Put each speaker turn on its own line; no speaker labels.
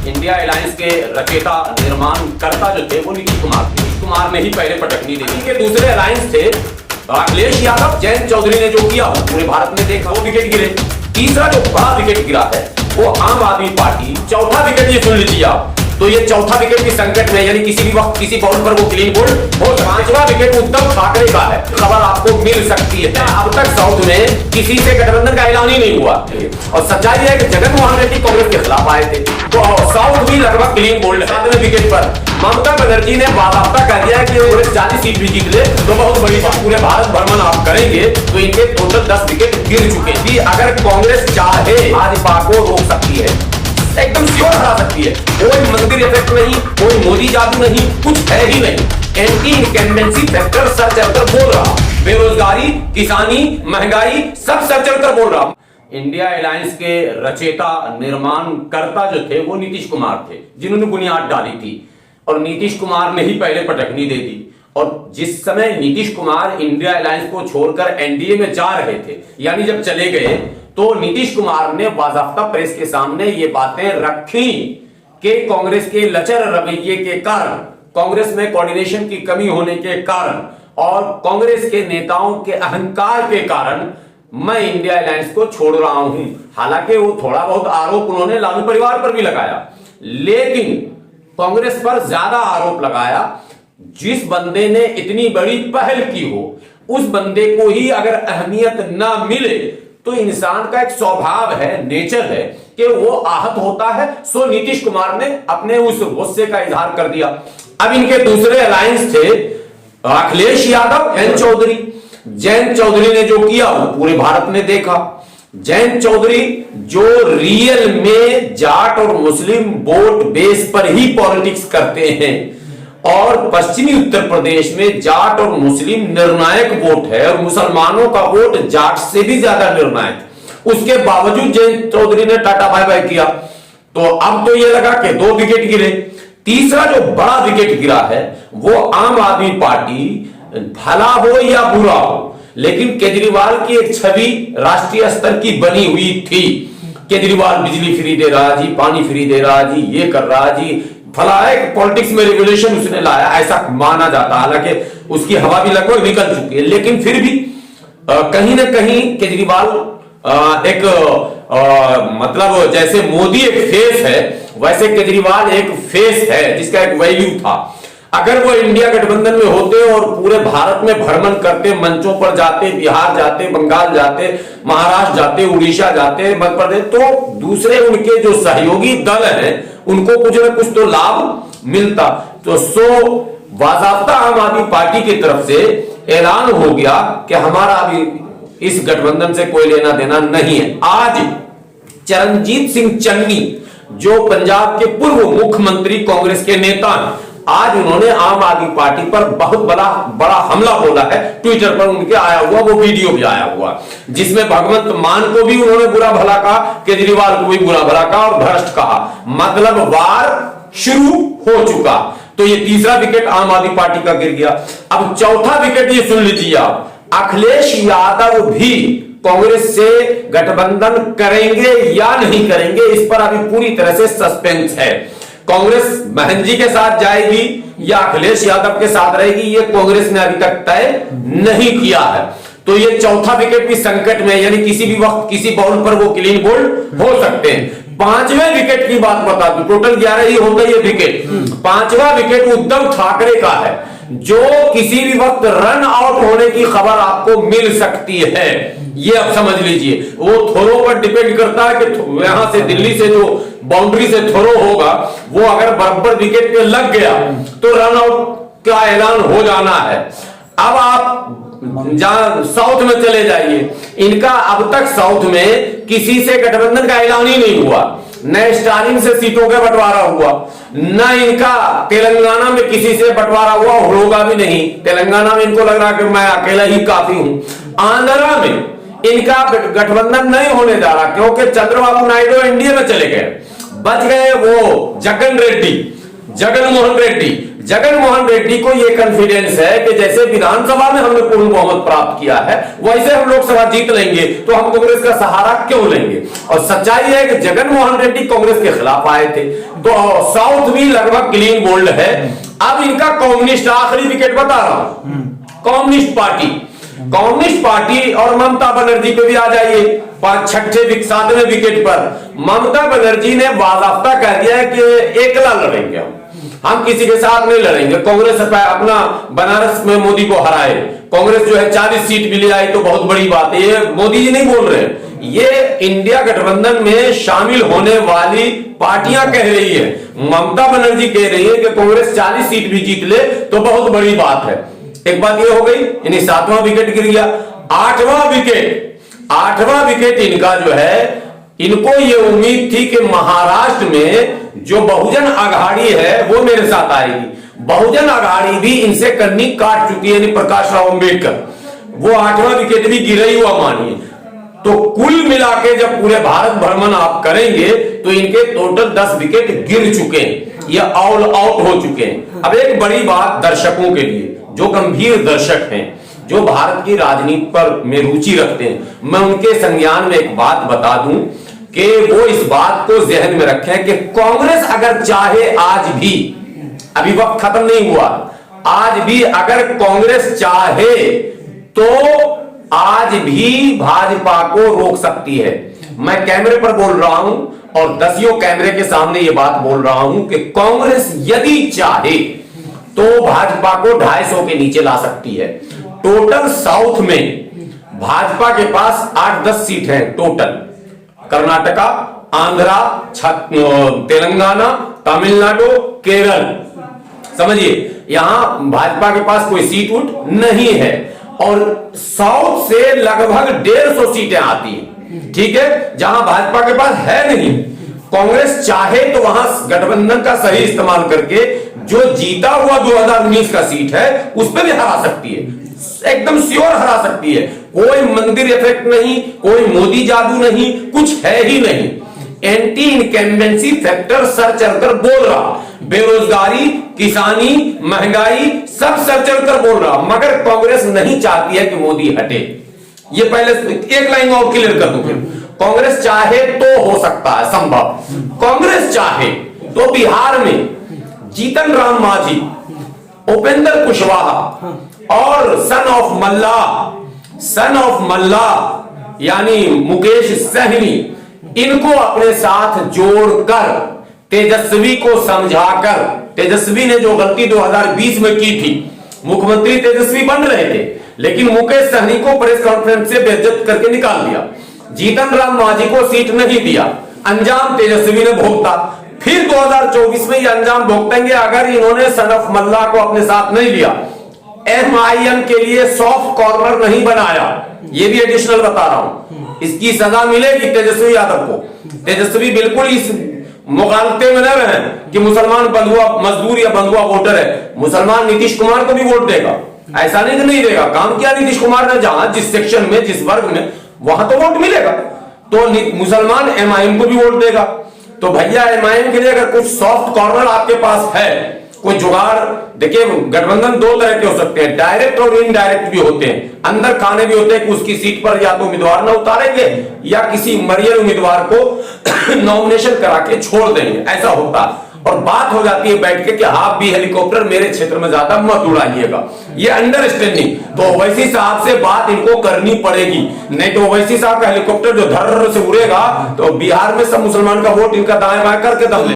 India alliance के रचेता निर्माण करता जो थे वो नीतीश कुमार ने ही पहले पटकनी दी। इनके दूसरे अलायंस थे अखिलेश यादव, जयंत चौधरी ने जो किया पूरे भारत में देखा, 2 विकेट गिरे। तीसरा जो बड़ा विकेट गिरा है वो आम आदमी पार्टी। चौथा विकेट ये सुन लीजिए आप, तो ये चौथा विकेट भी संकट में, यानी किसी भी वक्त किसी बॉल पर वो क्लीन बोल्ड हो। 5वां विकेट उद्धव ठाकरे का है, खबर आपको मिल सकती है। अब तक साउथ में किसी से गठबंधन का ऐलान ही नहीं हुआ और सच्चाई है कि जगन मोहन रेड्डी कांग्रेस के खिलाफ आए थे, तो साउथ भी लगभग क्लीन बोल्ड। 7वें विकेट पर ममता बनर्जी ने बाकायदा कह दिया कि वो 40 सीट भी जीत ले तो बहुत बड़ी बात, पूरे भारत भ्रमण आप करेंगे, तो इनके टोटल 10 विकेट गिर चुके हैं। अगर कांग्रेस चाहे भाजपा को रोक सकती है, एकदम श्योर हरा सकती है। कोई मंदिर इफेक्ट नहीं, कोई मोदी जादू नहीं, कुछ है ही नहीं। एंटी इनकम्बेंसी फैक्टर सर चलकर बोल रहा, बेरोजगारी, किसानी, महंगाई सब सर चलकर बोल रहा। इंडिया अलायंस के रचेता निर्माण करता जो थे वो नीतीश कुमार थे, जिन्होंने बुनियाद डाली थी और नीतीश कुमार ने ही पहले पटकनी दे दी। और जिस समय नीतीश कुमार इंडिया अलायंस को छोड़कर एनडीए में जा रहे थे, यानी जब चले गए, तो नीतीश कुमार ने बाकायदा प्रेस के सामने ये बातें रखी कि कांग्रेस के लचर रवैये के कारण, कांग्रेस में कोऑर्डिनेशन की कमी होने के कारण और कांग्रेस के नेताओं के अहंकार के कारण मैं इंडिया अलायंस को छोड़ रहा हूं। हालांकि वो थोड़ा बहुत आरोप उन्होंने लालू परिवार पर भी लगाया, लेकिन कांग्रेस पर ज्यादा आरोप लगाया। जिस बंदे ने इतनी बड़ी पहल की हो, उस बंदे को ही अगर अहमियत ना मिले तो इंसान का एक स्वभाव है, नेचर है कि वो आहत होता है। सो नीतीश कुमार ने अपने उस गुस्से का इजहार कर दिया। अब इनके दूसरे अलायंस थे अखिलेश यादव, जयंत चौधरी ने जो किया वो पूरे भारत ने देखा। जयंत चौधरी जो रियल में जाट और मुस्लिम वोट बेस पर ही पॉलिटिक्स करते हैं और पश्चिमी उत्तर प्रदेश में जाट और मुस्लिम निर्णायक वोट है और मुसलमानों का वोट जाट से भी ज्यादा निर्णायक, उसके बावजूद जयंत चौधरी ने टाटा बाय बाय किया। तो अब तो ये लगा कि 2 विकेट गिरे। तीसरा जो बड़ा विकेट गिरा है वो आम आदमी पार्टी, भला हो या बुरा हो, लेकिन केजरीवाल की एक छवि राष्ट्रीय स्तर की बनी हुई थी। केजरीवाल बिजली फ्री दे रहा जी, पानी फ्री दे रहा जी, ये कर रहा जी, फला है, पॉलिटिक्स में रेवोल्यूशन उसने लाया, ऐसा माना जाता। हालांकि उसकी हवा भी लगभग निकल चुकी है, लेकिन फिर भी कहीं ना कहीं केजरीवाल एक मतलब जैसे मोदी एक फेस है, वैसे केजरीवाल एक फेस है जिसका एक वैल्यू था। अगर वो इंडिया गठबंधन में होते और पूरे भारत में भ्रमण करते, मंचों पर जाते, बिहार जाते, बंगाल जाते, महाराष्ट्र जाते, उड़ीसा जाते, मध्य प्रदेश, तो दूसरे उनके जो सहयोगी दल हैं उनको कुछ ना कुछ तो लाभ मिलता। तो बाकायदा आम आदमी पार्टी की तरफ से ऐलान हो गया कि हमारा अभी इस गठबंधन से कोई लेना देना नहीं है। आज चरणजीत सिंह चन्नी जो पंजाब के पूर्व मुख्यमंत्री कांग्रेस के नेता हैं, आज उन्होंने आम आदमी पार्टी पर बहुत बड़ा हमला बोला है। ट्विटर पर उनके आया हुआ वो वीडियो भी आया हुआ, जिसमें भगवंत मान को भी उन्होंने बुरा भला कहा, केजरीवाल को भी बुरा भला कहा और भ्रष्ट कहा। मतलब वार शुरू हो चुका। तो ये तीसरा विकेट आम आदमी पार्टी का गिर गया। अब चौथा विकेट ये सुन लीजिए आप, अखिलेश यादव भी कांग्रेस से गठबंधन करेंगे या नहीं करेंगे, इस पर अभी पूरी तरह से सस्पेंस है। कांग्रेस बहन जी के साथ जाएगी या अखिलेश यादव के साथ रहेगी, ये कांग्रेस ने अभी तक तय नहीं किया है। तो ये चौथा विकेट भी संकट में, यानी किसी भी वक्त किसी बॉल पर वो क्लीन बोल्ड हो सकते हैं। 5वें विकेट की बात बता दूं, टोटल 11 ही होता है ये विकेट। 5वां विकेट उद्धव ठाकरे का है, जो किसी भी वक्त रन आउट होने की खबर आपको मिल सकती है। ये आप समझ लीजिए, वो थ्रो पर डिपेंड करता है कि यहां से दिल्ली से जो बाउंड्री से थ्रो होगा, वो अगर बराबर विकेट पे लग गया तो रन आउट का ऐलान हो जाना है। अब आप जहां साउथ में चले जाइए, इनका अब तक साउथ में किसी से गठबंधन का ऐलान ही नहीं हुआ, न स्टालिन से सीटों का बंटवारा हुआ, न इनका तेलंगाना में किसी से बंटवारा हुआ, होगा भी नहीं। तेलंगाना में इनको लग रहा कि मैं अकेला ही काफी हूं। आंध्रा में इनका गठबंधन नहीं होने जा रहा क्योंकि चंद्रबाबू नायडू एनडीए में चले गए, बच गए वो जगन मोहन रेड्डी। जगन मोहन रेड्डी को यह कॉन्फिडेंस है कि जैसे विधानसभा में हमने पूर्ण बहुमत प्राप्त किया है वैसे हम लोकसभा जीत लेंगे, तो हम कांग्रेस का सहारा क्यों लेंगे। और सच्चाई है कि जगन मोहन रेड्डी कांग्रेस के खिलाफ आए थे, तो साउथ भी लगभग क्लीन बोल्ड है। अब इनका कम्युनिस्ट आखिरी विकेट बता रहा हूं, कम्युनिस्ट पार्टी और ममता बनर्जी पे भी आ जाइए। 6ठे 7वें विकेट पर ममता बनर्जी ने बाज़ाब्ता कह दिया है कि एकला लड़ेंगे, हम किसी के साथ नहीं लड़ेंगे। कांग्रेस अपना बनारस में मोदी को हराए, कांग्रेस जो है 40 सीट भी ले आई तो बहुत बड़ी बात है। ये मोदी जी नहीं बोल रहे हैं, ये इंडिया गठबंधन में शामिल होने वाली पार्टियां कह रही है। ममता बनर्जी कह रही है कि कांग्रेस 40 सीट भी जीत ले तो बहुत बड़ी बात है। एक बात ये हो गई, यानी 7वां विकेट गिर गया। 8वां विकेट इनका जो है, इनको ये उम्मीद थी कि महाराष्ट्र में जो बहुजन अघाड़ी है वो मेरे साथ आएगी। बहुजन अघाड़ी भी इनसे कन्नी काट चुकी है, यानी प्रकाश राव अंबेडकर, वो 8वां विकेट भी गिरा ही हुआ मानिए। तो कुल मिला के जब पूरे भारत भ्रमण आप करेंगे तो इनके टोटल 10 विकेट गिर चुके हैं, ये ऑल आउट हो चुके हैं। अब एक बड़ी बात दर्शकों के लिए, जो गंभीर दर्शक हैं, जो भारत की राजनीति पर में रुचि रखते हैं, मैं उनके संज्ञान में एक बात बता दूं कि वो इस बात को जहन में रखें कि कांग्रेस अगर चाहे आज भी, अभी वक्त खत्म नहीं हुआ, आज भी अगर कांग्रेस चाहे तो आज भी भाजपा को रोक सकती है। मैं कैमरे पर बोल रहा हूं और दसियों कैमरे के सामने ये बात बोल रहा हूं कि कांग्रेस यदि चाहे तो भाजपा को 250 के नीचे ला सकती है। टोटल साउथ में भाजपा के पास 8-10 सीट है टोटल, कर्नाटका, आंध्रा, तेलंगाना, तमिलनाडु, केरल, समझिए यहां भाजपा के पास कोई सीट उठ नहीं है। और साउथ से लगभग 150 सीटें आती हैं, ठीक है, जहां भाजपा के पास है नहीं। कांग्रेस चाहे तो वहां गठबंधन का सही इस्तेमाल करके जो जीता हुआ 2019 का सीट है उस पर भी हरा सकती है, एकदम श्योर हरा सकती है। कोई मंदिर इफेक्ट नहीं, कोई मोदी जादू नहीं, कुछ है ही नहीं। एंटी इनकम्बेंसी फैक्टर सर चढ़कर बोल रहा, बेरोजगारी, किसानी, महंगाई सब सर चढ़कर बोल रहा, मगर कांग्रेस नहीं चाहती है कि मोदी हटे। ये पहले एक लाइन और क्लियर कर दूं, कांग्रेस चाहे तो हो सकता है संभव। कांग्रेस चाहे तो बिहार में जीतन राम मांझी, उपेंद्र कुशवाहा और सन ऑफ मल्ला यानी मुकेश सहनी, इनको अपने साथ जोड़कर तेजस्वी को समझाकर, तेजस्वी ने जो गलती 2020 में की थी, मुख्यमंत्री तेजस्वी बन रहे थे लेकिन मुकेश सहनी को प्रेस कॉन्फ्रेंस से बेइज्जत करके निकाल दिया, जीतन राम मांझी को सीट नहीं दिया, अंजाम तेजस्वी ने भोगता। फिर 2024 में ये अंजाम भोगतेंगे अगर इन्होंने सन ऑफ मल्ला को अपने साथ नहीं लिया, MIM के लिए सॉफ्ट कॉर्नर नहीं बनाया, ये भी एडिशनल बता रहा हूं, इसकी सजा मिलेगी तेजस्वी यादव को। तेजस्वी बिल्कुल इस मुगालते में न रहे कि मुसलमान बंधुआ मजदूर या बंधुआ वोटर है, मुसलमान नीतीश कुमार को भी वोट देगा, ऐसा नहीं कि नहीं देगा। काम किया नीतीश कुमार ने, जहां जिस सेक्शन में जिस वर्ग में वहां तो वोट मिलेगा, तो मुसलमान MIM को भी वोट देगा। तो भैया MIM के लिए अगर कुछ सॉफ्ट कॉर्नर आपके पास है, कोई जुगाड़, देखिए गठबंधन 2 तरह के हो सकते हैं, डायरेक्ट और इनडायरेक्ट भी होते हैं। अंदर खाने भी होते हैं कि उसकी सीट पर या तो उम्मीदवार ना उतारेंगे या किसी मरियल उम्मीदवार को नॉमिनेशन करा के छोड़ देंगे, ऐसा होता है। और बात हो जाती है बैठ के कि आप भी हेलीकॉप्टर मेरे क्षेत्र में ज्यादा मत उड़ाइएगा, ये अंडरस्टैंडिंग। तो ओवैसी साहब से बात इनको करनी पड़ेगी, नहीं तो ओवैसी साहब का हेलीकॉप्टर जो धर्र से उड़ेगा तो बिहार में सब मुसलमान का वोट इनका दाएं बाएं करके दम